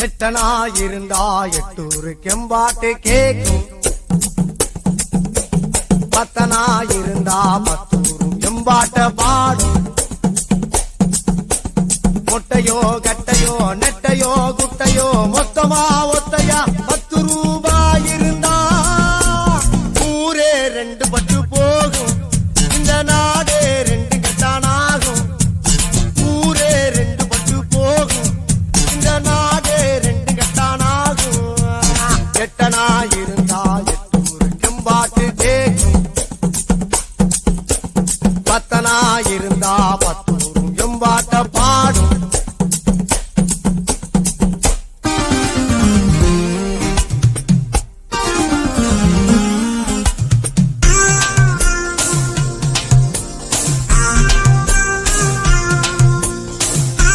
எட்டனா இருந்தா எட்டூரு கெம்பாட்டு கேக்கும், பத்தனா இருந்தா பத்தூரும் எம்பாட்ட பாடும். மொட்டையோ கட்டையோ நெட்டையோ குட்டையோ மொத்தமா ஒத்தையா